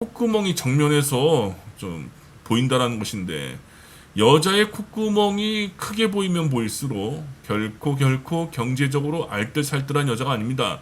콧구멍이 정면에서 좀 보인다라는 것인데, 여자의 콧구멍이 크게 보이면 보일수록 결코 경제적으로 알뜰살뜰한 여자가 아닙니다.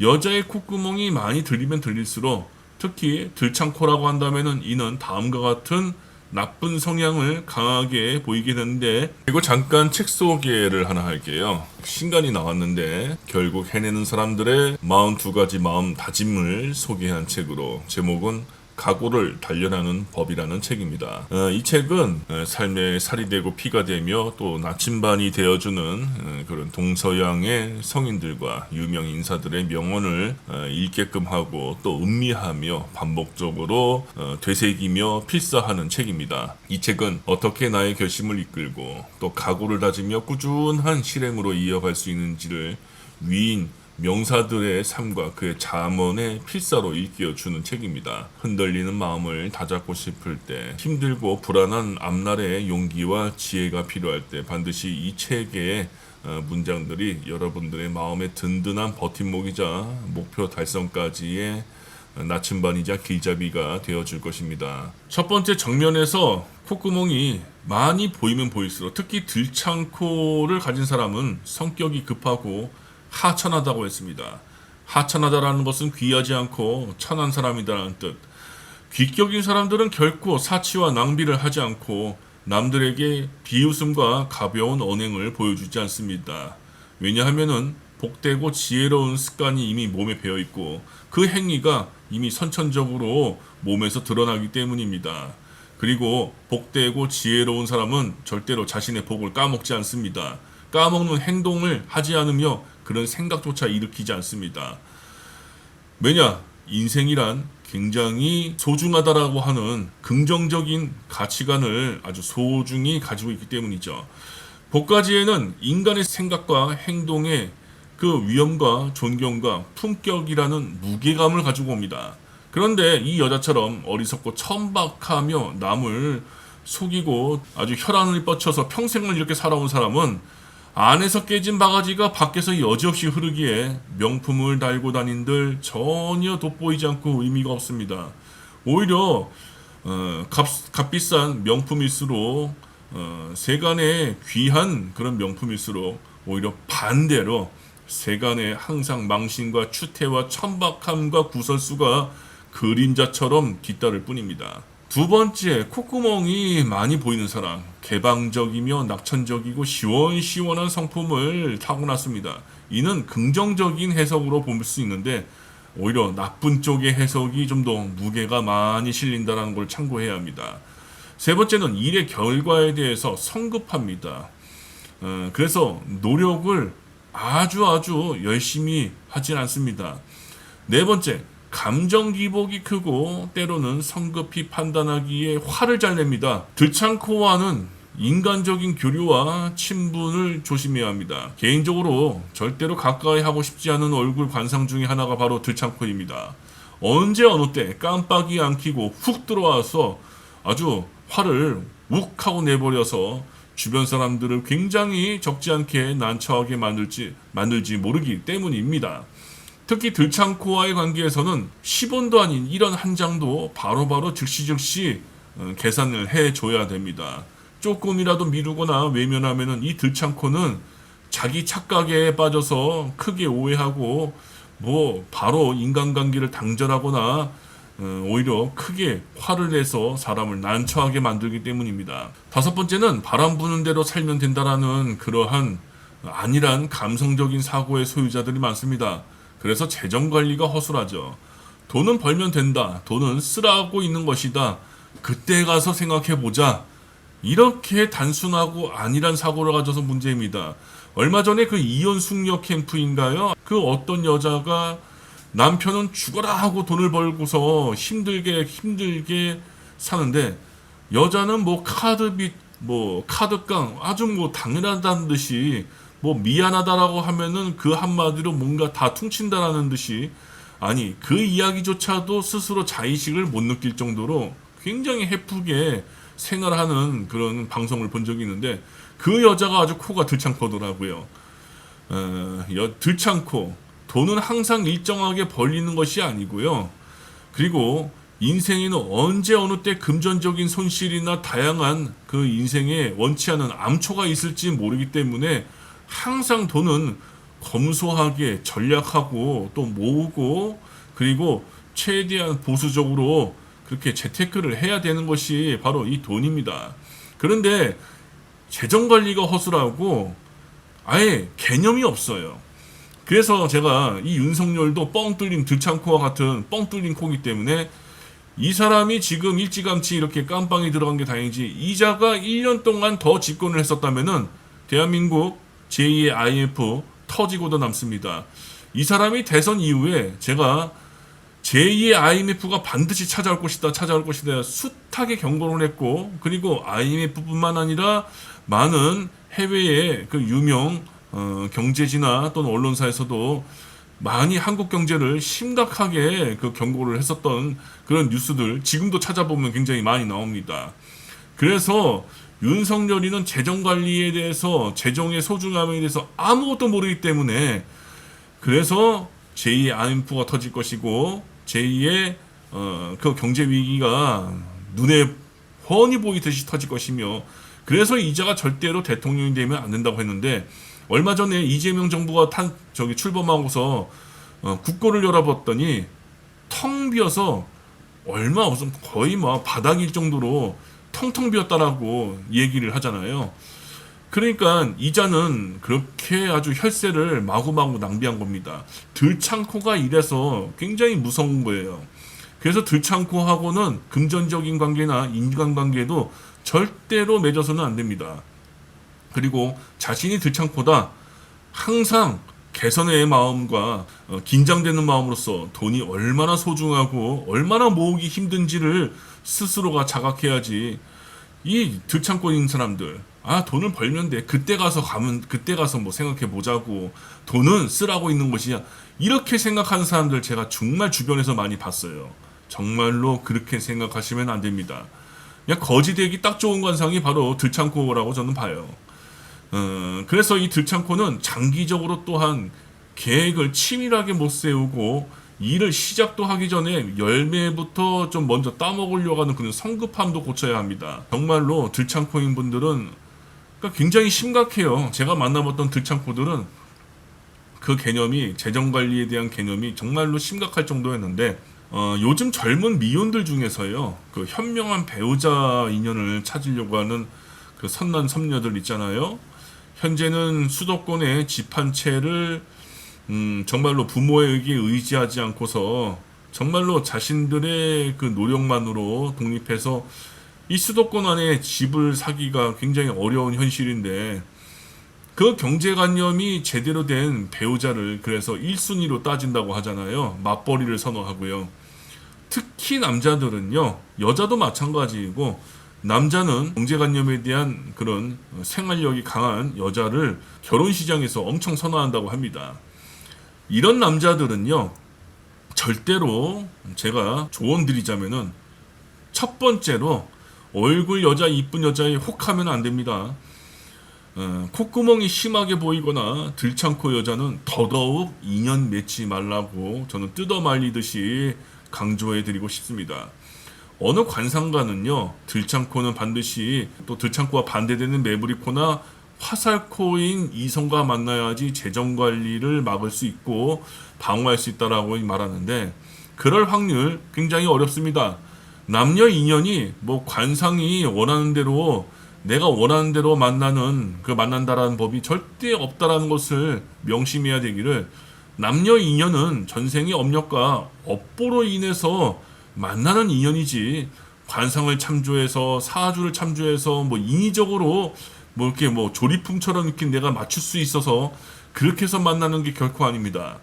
여자의 콧구멍이 많이 들리면 들릴수록, 특히 들창코라고 한다면은 이는 다음과 같은 나쁜 성향을 강하게 보이게 되는데, 그리고 잠깐 책 소개를 하나 할게요. 신간이 나왔는데 결국 해내는 사람들의 42가지 마음 다짐을 소개한 책으로, 제목은 각오를 단련하는 법이라는 책입니다. 이 책은 삶에 살이 되고 피가 되며 또 나침반이 되어주는 그런 동서양의 성인들과 유명 인사들의 명언을 읽게끔 하고 또 음미하며 반복적으로 되새기며 필사하는 책입니다. 이 책은 어떻게 나의 결심을 이끌고 또 각오를 다지며 꾸준한 실행으로 이어갈 수 있는지를 위인 명사들의 삶과 그의 자문의 필사로 일깨워주는 책입니다. 흔들리는 마음을 다잡고 싶을 때, 힘들고 불안한 앞날의 용기와 지혜가 필요할 때 반드시 이 책의 문장들이 여러분들의 마음의 든든한 버팀목이자 목표 달성까지의 나침반이자 길잡이가 되어줄 것입니다. 첫 번째, 정면에서 콧구멍이 많이 보이면 보일수록, 특히 들창코를 가진 사람은 성격이 급하고 하천하다고 했습니다. 하천하다라는 것은 귀하지 않고 천한 사람이다라는 뜻. 귀격인 사람들은 결코 사치와 낭비를 하지 않고 남들에게 비웃음과 가벼운 언행을 보여주지 않습니다. 왜냐하면은 복되고 지혜로운 습관이 이미 몸에 배어 있고 그 행위가 이미 선천적으로 몸에서 드러나기 때문입니다. 그리고 복되고 지혜로운 사람은 절대로 자신의 복을 까먹지 않습니다. 까먹는 행동을 하지 않으며 그런 생각조차 일으키지 않습니다. 왜냐? 인생이란 굉장히 소중하다라고 하는 긍정적인 가치관을 아주 소중히 가지고 있기 때문이죠. 복가지에는 인간의 생각과 행동의 그 위엄과 존경과 품격이라는 무게감을 가지고 옵니다. 그런데 이 여자처럼 어리석고 천박하며 남을 속이고 아주 혈안을 뻗쳐서 평생을 이렇게 살아온 사람은 안에서 깨진 바가지가 밖에서 여지없이 흐르기에 명품을 달고 다닌들 전혀 돋보이지 않고 의미가 없습니다. 오히려 값비싼 명품일수록 세간의 귀한 그런 명품일수록 오히려 반대로 세간에 항상 망신과 추태와 천박함과 구설수가 그림자처럼 뒤따를 뿐입니다. 두 번째, 콧구멍이 많이 보이는 사람, 개방적이며 낙천적이고 시원시원한 성품을 타고났습니다. 이는 긍정적인 해석으로 볼 수 있는데 오히려 나쁜 쪽의 해석이 좀 더 무게가 많이 실린다는 걸 참고해야 합니다. 세 번째는 일의 결과에 대해서 성급합니다. 그래서 노력을 아주 열심히 하진 않습니다. 네 번째, 감정 기복이 크고 때로는 성급히 판단하기에 화를 잘 냅니다. 들창코와는 인간적인 교류와 친분을 조심해야 합니다. 개인적으로 절대로 가까이 하고 싶지 않은 얼굴 관상 중에 하나가 바로 들창코입니다. 언제 어느 때 깜빡이 안 켜고 훅 들어와서 아주 화를 욱 하고 내버려서 주변 사람들을 굉장히 적지 않게 난처하게 만들지 모르기 때문입니다. 특히 들창코와의 관계에서는 10원도 아닌 이런 한 장도 바로바로 즉시 계산을 해줘야 됩니다. 조금이라도 미루거나 외면하면 이 들창코는 자기 착각에 빠져서 크게 오해하고 바로 인간관계를 당절하거나 오히려 크게 화를 내서 사람을 난처하게 만들기 때문입니다. 다섯 번째는 바람 부는 대로 살면 된다라는 그러한 안일한 감성적인 사고의 소유자들이 많습니다. 그래서 재정관리가 허술하죠. 돈은 벌면 된다. 돈은 쓰라고 있는 것이다. 그때 가서 생각해보자. 이렇게 단순하고 안일한 사고를 가져서 문제입니다. 얼마 전에 그 이혼 숙녀 캠프인가요? 그 어떤 여자가 남편은 죽어라 하고 돈을 벌고서 힘들게 사는데 여자는 카드빚, 카드깡 아주 당연하다는 듯이 미안하다라고 하면은 그 한마디로 뭔가 다 퉁친다라는 듯이, 아니 그 이야기조차도 스스로 자의식을 못 느낄 정도로 굉장히 해프게 생활하는 그런 방송을 본 적이 있는데, 그 여자가 아주 코가 들창코더라고요. 들창코, 돈은 항상 일정하게 벌리는 것이 아니고요. 그리고 인생에는 언제 어느 때 금전적인 손실이나 다양한 그 인생에 원치 않은 암초가 있을지 모르기 때문에 항상 돈은 검소하게 전략하고 또 모으고 그리고 최대한 보수적으로 그렇게 재테크를 해야 되는 것이 바로 이 돈입니다. 그런데 재정관리가 허술하고 아예 개념이 없어요. 그래서 제가 이 윤석열도 뻥 뚫린 들창코와 같은 뻥 뚫린 코기 때문에 이 사람이 지금 일찌감치 이렇게 깜빵에 들어간 게 다행이지, 이자가 1년 동안 더 집권을 했었다면은 대한민국 제2의 IMF 터지고도 남습니다. 이 사람이 대선 이후에 제가 제2의 IMF가 반드시 찾아올 것이다, 찾아올 것이다 숱하게 경고를 했고, 그리고 IMF뿐만 아니라 많은 해외의 그 유명 경제지나 또는 언론사에서도 많이 한국 경제를 심각하게 그 경고를 했었던 그런 뉴스들 지금도 찾아보면 굉장히 많이 나옵니다. 그래서 윤석열이는 재정 관리에 대해서, 재정의 소중함에 대해서 아무것도 모르기 때문에, 그래서 제2의 IMF가 터질 것이고 제2의 그 경제 위기가 눈에 훤히 보이듯이 터질 것이며, 그래서 이자가 절대로 대통령이 되면 안 된다고 했는데, 얼마 전에 이재명 정부가 출범하고서 국고를 열어봤더니 텅 비어서 얼마 없음, 거의 뭐 바닥일 정도로 텅텅 비었다라고 얘기를 하잖아요. 그러니까 이자는 그렇게 아주 혈세를 마구마구 낭비한 겁니다. 들창코가 이래서 굉장히 무서운 거예요. 그래서 들창코하고는 금전적인 관계나 인간관계도 절대로 맺어서는 안 됩니다. 그리고 자신이 들창코다, 항상 개선의 마음과 긴장되는 마음으로서 돈이 얼마나 소중하고 얼마나 모으기 힘든지를 스스로가 자각해야지. 이 들창코인 사람들, 돈을 벌면 돼, 그때 가서 뭐 생각해 보자고, 돈은 쓰라고 있는 것이야, 이렇게 생각하는 사람들 제가 정말 주변에서 많이 봤어요. 정말로 그렇게 생각하시면 안 됩니다. 그냥 거지되기 딱 좋은 관상이 바로 들창코라고 저는 봐요. 그래서 이 들창코는 장기적으로 또한 계획을 치밀하게 못 세우고, 일을 시작도 하기 전에 열매부터 좀 먼저 따먹으려고 하는 그런 성급함도 고쳐야 합니다. 정말로 들창코인 분들은 그러니까 굉장히 심각해요. 제가 만나봤던 들창코들은 그 개념이, 재정관리에 대한 개념이 정말로 심각할 정도였는데, 요즘 젊은 미혼들 중에서요, 그 현명한 배우자 인연을 찾으려고 하는 그 선남 선녀들 있잖아요. 현재는 수도권에 집 한 채를 정말로 부모에게 의지하지 않고서 정말로 자신들의 그 노력만으로 독립해서 이 수도권 안에 집을 사기가 굉장히 어려운 현실인데, 그 경제관념이 제대로 된 배우자를 그래서 1순위로 따진다고 하잖아요. 맞벌이를 선호하고요. 특히 남자들은요, 여자도 마찬가지이고, 남자는 경제관념에 대한 그런 생활력이 강한 여자를 결혼시장에서 엄청 선호한다고 합니다. 이런 남자들은요, 절대로 제가 조언 드리자면은 첫 번째로 얼굴 여자, 이쁜 여자에 혹하면 안 됩니다. 콧구멍이 심하게 보이거나 들창코 여자는 더더욱 인연 맺지 말라고 저는 뜯어 말리듯이 강조해 드리고 싶습니다. 어느 관상가는요, 들창코는 반드시, 또 들창코와 반대되는 매부리코나 화살코인 이성과 만나야지 재정관리를 막을 수 있고 방어할 수 있다라고 말하는데, 그럴 확률 굉장히 어렵습니다. 남녀 인연이 뭐 관상이 원하는 대로, 내가 원하는 대로 만난다라는 법이 절대 없다라는 것을 명심해야 되기를, 남녀 인연은 전생의 업력과 업보로 인해서 만나는 인연이지, 관상을 참조해서 사주를 참조해서 뭐 인위적으로 뭐 이렇게 뭐 조리품처럼 이렇게 내가 맞출 수 있어서 그렇게 해서 만나는 게 결코 아닙니다.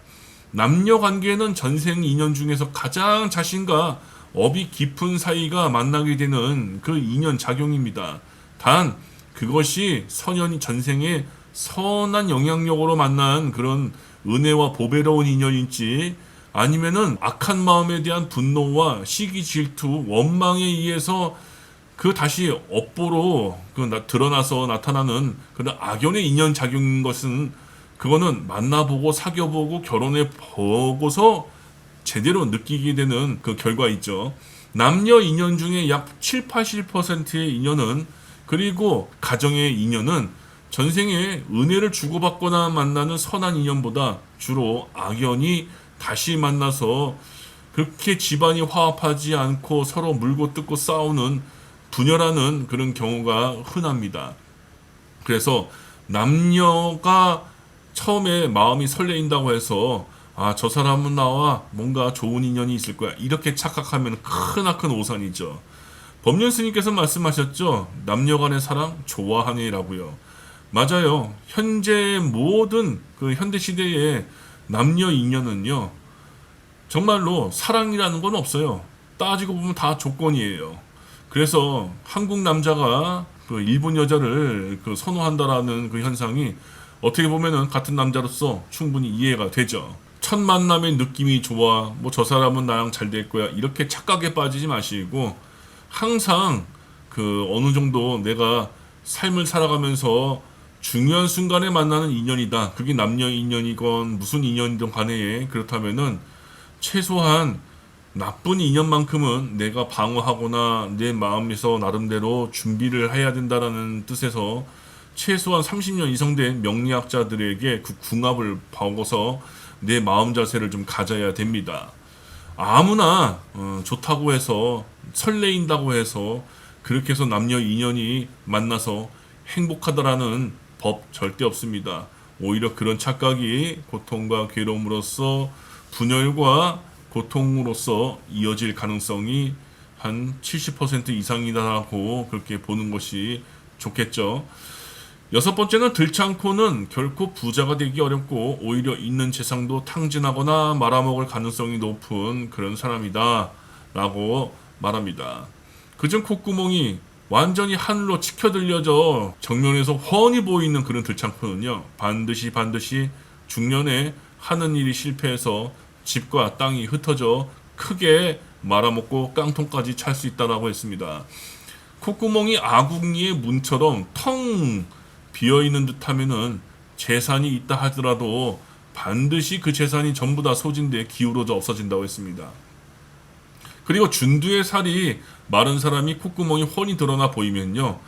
남녀 관계는 전생 인연 중에서 가장 자신과 업이 깊은 사이가 만나게 되는 그 인연 작용입니다. 단 그것이 선연이 전생에 선한 영향력으로 만난 그런 은혜와 보배로운 인연인지, 아니면은 악한 마음에 대한 분노와 시기 질투, 원망에 의해서 그 다시 업보로 드러나서 나타나는 그런 악연의 인연 작용인 것은, 그거는 만나보고 사귀어보고 결혼해 보고서 제대로 느끼게 되는 그 결과 있죠. 남녀 인연 중에 약 7, 80%의 인연은, 그리고 가정의 인연은 전생에 은혜를 주고받거나 만나는 선한 인연보다 주로 악연이 다시 만나서 그렇게 집안이 화합하지 않고 서로 물고 뜯고 싸우는 분열하는 그런 경우가 흔합니다. 그래서 남녀가 처음에 마음이 설레인다고 해서 저 사람은 나와 뭔가 좋은 인연이 있을 거야, 이렇게 착각하면 크나큰 오산이죠. 법륜 스님께서 말씀하셨죠. 남녀 간의 사랑 좋아하니라고요. 맞아요. 현재 모든 그 현대 시대의 남녀 인연은요, 정말로 사랑이라는 건 없어요. 따지고 보면 다 조건이에요. 그래서 한국 남자가 그 일본 여자를 그 선호한다라는 그 현상이 어떻게 보면은 같은 남자로서 충분히 이해가 되죠. 첫 만남의 느낌이 좋아, 뭐 저 사람은 나랑 잘 될 거야, 이렇게 착각에 빠지지 마시고 항상 그 어느 정도 내가 삶을 살아가면서 중요한 순간에 만나는 인연이다. 그게 남녀 인연이건 무슨 인연이든 간에 그렇다면은 최소한 나쁜 인연만큼은 내가 방어하거나 내 마음에서 나름대로 준비를 해야 된다라는 뜻에서 최소한 30년 이상 된 명리학자들에게 그 궁합을 보고서 내 마음 자세를 좀 가져야 됩니다. 아무나 좋다고 해서 설레인다고 해서 그렇게 해서 남녀 인연이 만나서 행복하다라는 법 절대 없습니다. 오히려 그런 착각이 고통과 괴로움으로써 분열과 고통으로서 이어질 가능성이 한 70% 이상이다라고 그렇게 보는 것이 좋겠죠. 여섯 번째는 들창코는 결코 부자가 되기 어렵고 오히려 있는 재산도 탕진하거나 말아먹을 가능성이 높은 그런 사람이다 라고 말합니다. 그중 콧구멍이 완전히 하늘로 치켜들려져 정면에서 훤히 보이는 그런 들창코는요, 반드시 중년에 하는 일이 실패해서 집과 땅이 흩어져 크게 말아먹고 깡통까지 찰 수 있다라고 했습니다. 콧구멍이 아궁이의 문처럼 텅 비어있는 듯하면은 재산이 있다 하더라도 반드시 그 재산이 전부 다 소진돼 기울어져 없어진다고 했습니다. 그리고 준두의 살이 마른 사람이 콧구멍이 훤히 드러나 보이면요,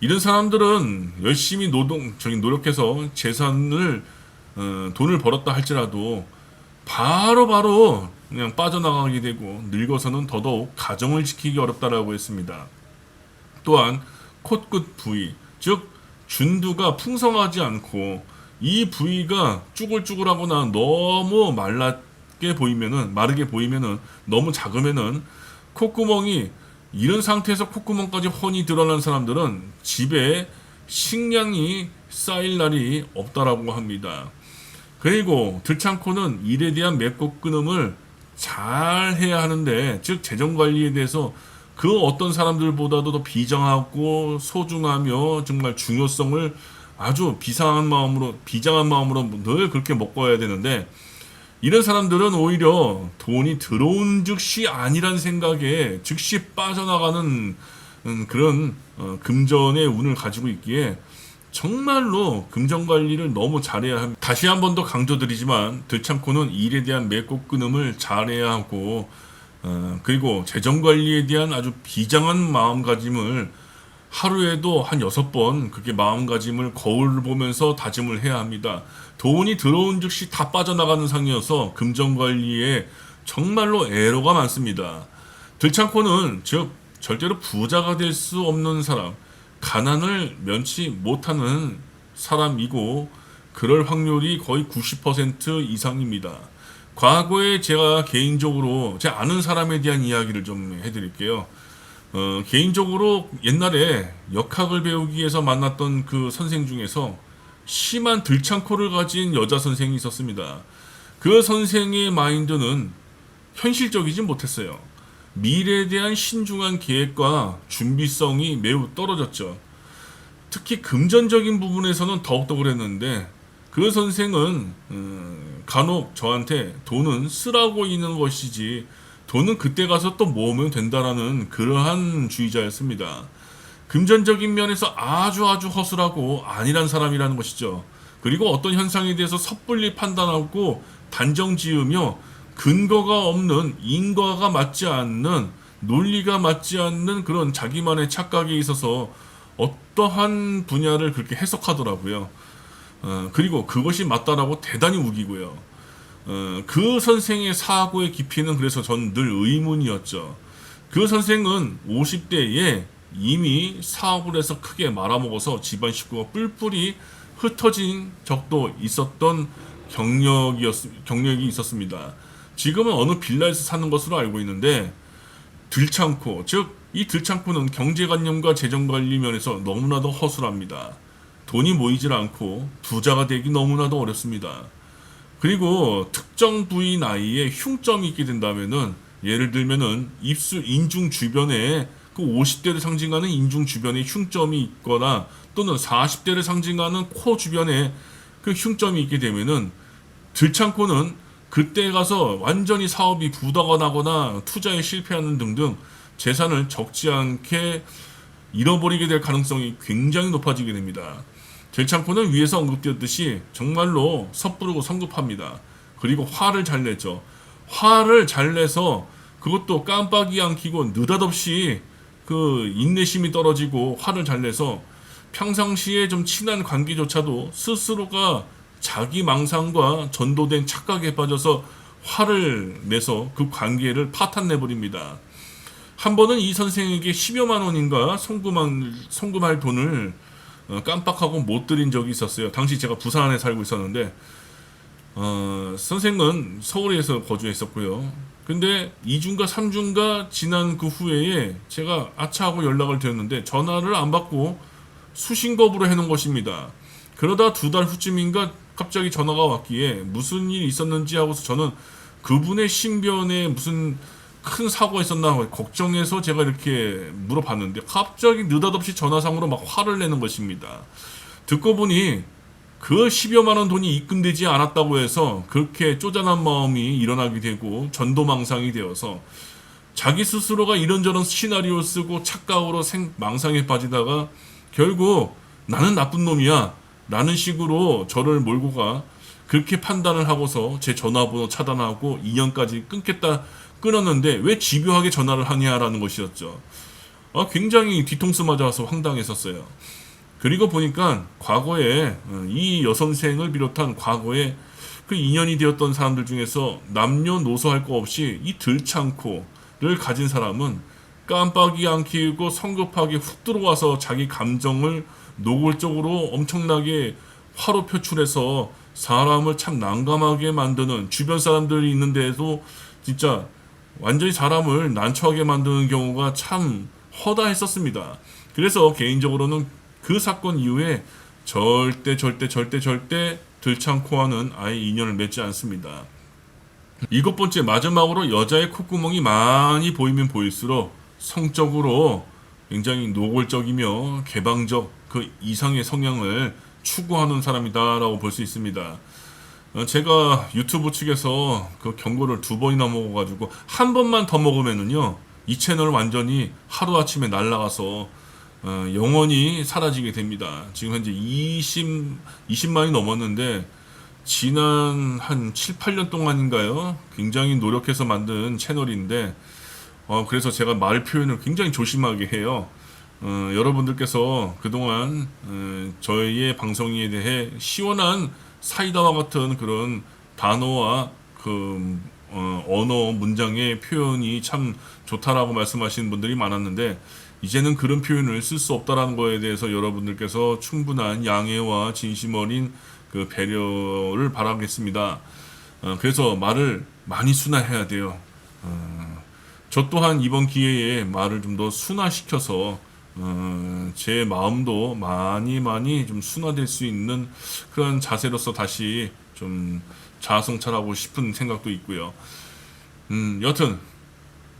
이런 사람들은 열심히 노력해서 재산을 돈을 벌었다 할지라도 바로 그냥 빠져나가게 되고 늙어서는 더더욱 가정을 지키기 어렵다라고 했습니다. 또한 콧끝 부위, 즉 준두가 풍성하지 않고 이 부위가 쭈글쭈글하거나 너무 마르게 보이면은 너무 작으면은 콧구멍이, 이런 상태에서 콧구멍까지 훤히 드러난 사람들은 집에 식량이 쌓일 날이 없다라고 합니다. 그리고 들창코는 일에 대한 맺고 끊음을 잘 해야 하는데, 즉 재정관리에 대해서 그 어떤 사람들보다도 더 비장하고 소중하며 정말 중요성을 아주 비장한 마음으로 늘 그렇게 먹어야 되는데, 이런 사람들은 오히려 돈이 들어온 즉시 아니란 생각에 즉시 빠져나가는 그런 금전의 운을 가지고 있기에 정말로 금전관리를 너무 잘해야 합니다. 다시 한 번 더 강조드리지만 들창코는 일에 대한 맺고 끊음을 잘해야 하고 그리고 재정관리에 대한 아주 비장한 마음가짐을 하루에도 한 6번 그렇게 마음가짐을 거울을 보면서 다짐을 해야 합니다. 돈이 들어온 즉시 다 빠져나가는 상이어서 금전관리에 정말로 애로가 많습니다. 들창코는 즉 절대로 부자가 될 수 없는 사람, 가난을 면치 못하는 사람이고 그럴 확률이 거의 90% 이상입니다. 과거에 제가 개인적으로 제 아는 사람에 대한 이야기를 좀 해드릴게요. 개인적으로 옛날에 역학을 배우기 위해서 만났던 그 선생 중에서 심한 들창코를 가진 여자 선생이 있었습니다. 그 선생의 마인드는 현실적이지 못했어요. 미래에 대한 신중한 계획과 준비성이 매우 떨어졌죠. 특히 금전적인 부분에서는 더욱더 그랬는데, 그 선생은 간혹 저한테 돈은 쓰라고 있는 것이지 돈은 그때 가서 또 모으면 된다라는 그러한 주의자였습니다. 금전적인 면에서 아주 허술하고 안일한 사람이라는 것이죠. 그리고 어떤 현상에 대해서 섣불리 판단하고 단정 지으며 근거가 없는, 인과가 맞지 않는 논리가 맞지 않는 그런 자기만의 착각에 있어서 어떠한 분야를 그렇게 해석하더라고요. 그리고 그것이 맞다라고 대단히 우기고요. 그 선생의 사고의 깊이는 그래서 전 늘 의문이었죠. 그 선생은 50대에 이미 사업을 해서 크게 말아먹어서 집안 식구가 뿔뿔이 흩어진 적도 있었던 경력이 있었습니다. 지금은 어느 빌라에서 사는 것으로 알고 있는데 들창코, 즉 이 들창코는 경제관념과 재정관리 면에서 너무나도 허술합니다. 돈이 모이질 않고 부자가 되기 너무나도 어렵습니다. 그리고 특정 부위 나이에 흉점이 있게 된다면은 예를 들면은 입술 인중 주변에 그 50대를 상징하는 인중 주변에 흉점이 있거나 또는 40대를 상징하는 코 주변에 그 흉점이 있게 되면은 들창코는 그때 가서 완전히 사업이 부도가 나거나 투자에 실패하는 등등 재산을 적지 않게 잃어버리게 될 가능성이 굉장히 높아지게 됩니다. 들창코는 위에서 언급되었듯이 정말로 섣부르고 성급합니다. 그리고 화를 잘 내죠. 화를 잘 내서 그것도 깜빡이 안 켜고 느닷없이 그 인내심이 떨어지고 화를 잘 내서 평상시에 좀 친한 관계조차도 스스로가 자기 망상과 전도된 착각에 빠져서 화를 내서 그 관계를 파탄내버립니다. 한 번은 이 선생에게 10여만 원인가 송금할 돈을 깜빡하고 못 드린 적이 있었어요. 당시 제가 부산에 살고 있었는데 선생은 서울에서 거주했었고요. 근데 2주인가 3주인가 지난 그 후에 제가 아차하고 연락을 드렸는데 전화를 안 받고 수신겁으로 해놓은 것입니다. 그러다 2달 후쯤인가 갑자기 전화가 왔기에 무슨 일이 있었는지 하고서 저는 그분의 신변에 무슨 큰 사고가 있었나 걱정해서 제가 이렇게 물어봤는데 갑자기 느닷없이 전화상으로 막 화를 내는 것입니다. 듣고 보니 그 10여만 원 돈이 입금되지 않았다고 해서 그렇게 쪼잔한 마음이 일어나게 되고 전도망상이 되어서 자기 스스로가 이런저런 시나리오 쓰고 착각으로 망상에 빠지다가 결국 나는 나쁜 놈이야 라는 식으로 저를 몰고 가 그렇게 판단을 하고서 제 전화번호 차단하고 2년까지 끊었는데 왜 집요하게 전화를 하냐라는 것이었죠. 굉장히 뒤통수 맞아서 황당했었어요. 그리고 보니까 과거에 이 여선생을 비롯한 과거에 그 인연이 되었던 사람들 중에서 남녀노소 할 거 없이 이 들창코를 가진 사람은 깜빡이 안 켜고 성급하게 훅 들어와서 자기 감정을 노골적으로 엄청나게 화로 표출해서 사람을 참 난감하게 만드는 주변 사람들이 있는데도 진짜 완전히 사람을 난처하게 만드는 경우가 참 허다했었습니다. 그래서 개인적으로는 그 사건 이후에 절대 들창코와는 아예 인연을 맺지 않습니다. 7번째, 마지막으로 여자의 콧구멍이 많이 보이면 보일수록 성적으로 굉장히 노골적이며 개방적 그 이상의 성향을 추구하는 사람이다라고 볼 수 있습니다. 제가 유튜브 측에서 그 경고를 2번이나 먹어가지고 한 번만 더 먹으면은요 이 채널 완전히 하루아침에 날아가서 영원히 사라지게 됩니다. 지금 현재 20만이 넘었는데 지난 한 7, 8년 동안인가요? 굉장히 노력해서 만든 채널인데 그래서 제가 말 표현을 굉장히 조심하게 해요. 여러분들께서 그동안 저희의 방송에 대해 시원한 사이다와 같은 그런 단어와 그 언어 문장의 표현이 참 좋다라고 말씀하시는 분들이 많았는데 이제는 그런 표현을 쓸 수 없다라는 거에 대해서 여러분들께서 충분한 양해와 진심 어린 그 배려를 바라겠습니다. 그래서 말을 많이 순화해야 돼요. 저 또한 이번 기회에 말을 좀 더 순화시켜서 제 마음도 많이 좀 순화될 수 있는 그런 자세로서 다시 좀 자아성찰하고 싶은 생각도 있고요. 여튼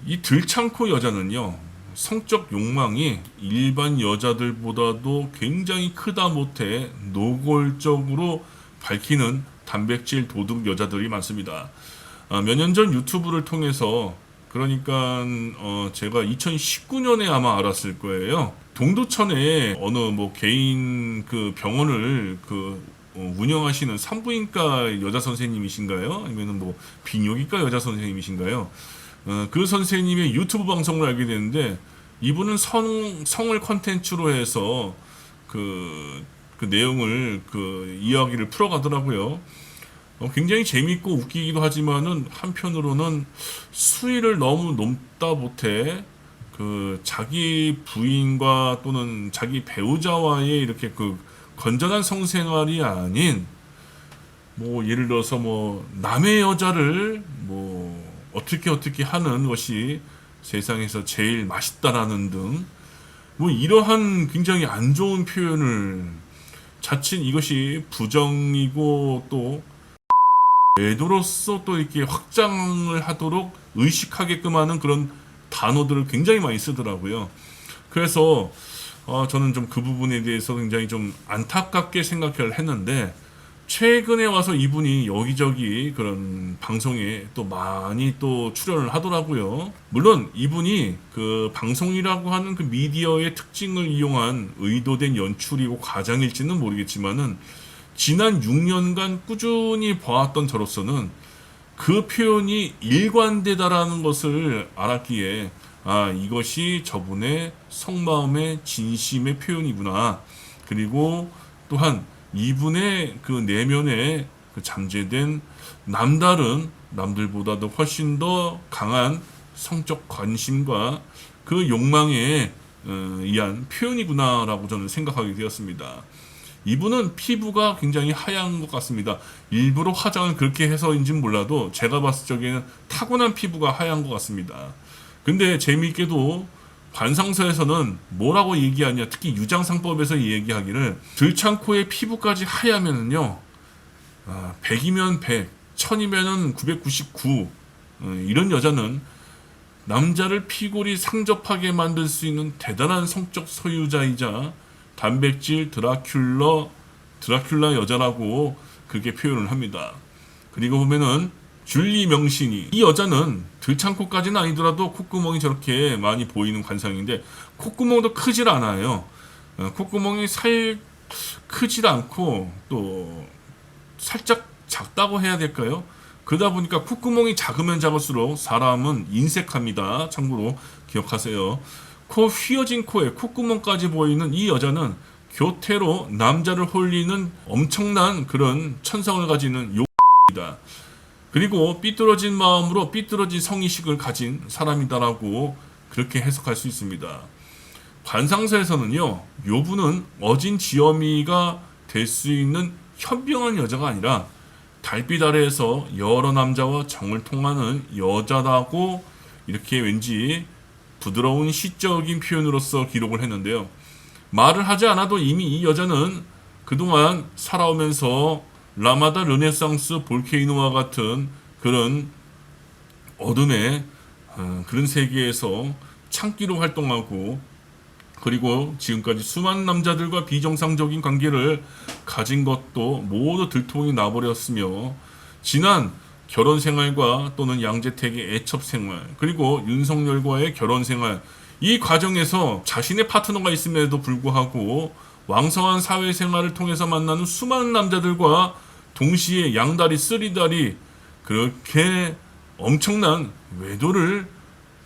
이 들창코 여자는요 성적 욕망이 일반 여자들보다도 굉장히 크다 못해 노골적으로 밝히는 단백질 도둑 여자들이 많습니다. 몇 년 전 유튜브를 통해서 그러니까 제가 2019년에 아마 알았을 거예요. 동두천에 어느 뭐 개인 그 병원을 운영하시는 산부인과 여자 선생님이신가요? 아니면은 뭐 비뇨기과 여자 선생님이신가요? 그 선생님의 유튜브 방송을 알게 됐는데 이분은 성을 컨텐츠로 해서 그 내용을 이야기를 풀어가더라고요. 굉장히 재밌고 웃기기도 하지만은 한편으로는 수위를 너무 높다 못해 자기 부인과 또는 자기 배우자와의 이렇게 건전한 성생활이 아닌 뭐 예를 들어서 뭐 남의 여자를 뭐 어떻게 하는 것이 세상에서 제일 맛있다라는 등 뭐 이러한 굉장히 안 좋은 표현을 자칫 이것이 부정이고 또 외도로서 또 이렇게 확장을 하도록 의식하게끔 하는 그런 단어들을 굉장히 많이 쓰더라고요. 그래서 저는 좀 그 부분에 대해서 굉장히 좀 안타깝게 생각을 했는데 최근에 와서 이분이 여기저기 그런 방송에 또 많이 또 출연을 하더라고요. 물론 이분이 그 방송이라고 하는 그 미디어의 특징을 이용한 의도된 연출이고 과장일지는 모르겠지만은 지난 6년간 꾸준히 봐왔던 저로서는 그 표현이 일관되다라는 것을 알았기에 이것이 저분의 속마음의 진심의 표현이구나. 그리고 또한 이분의 그 내면에 잠재된 남다른 남들보다도 훨씬 더 강한 성적 관심과 그 욕망에 의한 표현이구나라고 저는 생각하게 되었습니다. 이분은 피부가 굉장히 하얀 것 같습니다. 일부러 화장을 그렇게 해서인지는 몰라도 제가 봤을 적에는 타고난 피부가 하얀 것 같습니다. 근데 재미있게도 관상서에서는 뭐라고 얘기하냐, 특히 유장상법에서 얘기하기를 들창코의 피부까지 하얗면은요 100이면 100, 1000이면은 999 이런 여자는 남자를 피골이 상접하게 만들 수 있는 대단한 성적 소유자이자 단백질 드라큘라 여자라고 그렇게 표현을 합니다. 그리고 보면은 줄리 명신이 이 여자는 들창코까지는 아니더라도 콧구멍이 저렇게 많이 보이는 관상인데 콧구멍도 크질 않아요. 콧구멍이 크질 않고 또 살짝 작다고 해야 될까요? 그러다 보니까 콧구멍이 작으면 작을수록 사람은 인색합니다. 참고로 기억하세요. 코 휘어진 코에 콧구멍까지 보이는 이 여자는 교태로 남자를 홀리는 엄청난 그런 천성을 가지는 요입니다. 그리고 삐뚤어진 마음으로 삐뚤어진 성의식을 가진 사람이다라고 그렇게 해석할 수 있습니다. 관상서에서는요, 요분은 어진 지어미가 될 수 있는 현명한 여자가 아니라 달빛 아래에서 여러 남자와 정을 통하는 여자라고 이렇게 왠지 부드러운 시적인 표현으로서 기록을 했는데요. 말을 하지 않아도 이미 이 여자는 그동안 살아오면서 라마다 르네상스 볼케이노와 같은 그런 어둠의 그런 세계에서 창기로 활동하고 그리고 지금까지 수많은 남자들과 비정상적인 관계를 가진 것도 모두 들통이 나버렸으며 지난 결혼 생활과 또는 양재택의 애첩 생활 그리고 윤석열과의 결혼 생활 이 과정에서 자신의 파트너가 있음에도 불구하고 왕성한 사회생활을 통해서 만나는 수많은 남자들과 동시에 양다리 쓰리다리 그렇게 엄청난 외도를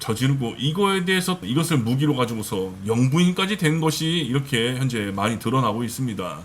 저지르고 이거에 대해서 이것을 무기로 가지고서 영부인까지 된 것이 이렇게 현재 많이 드러나고 있습니다.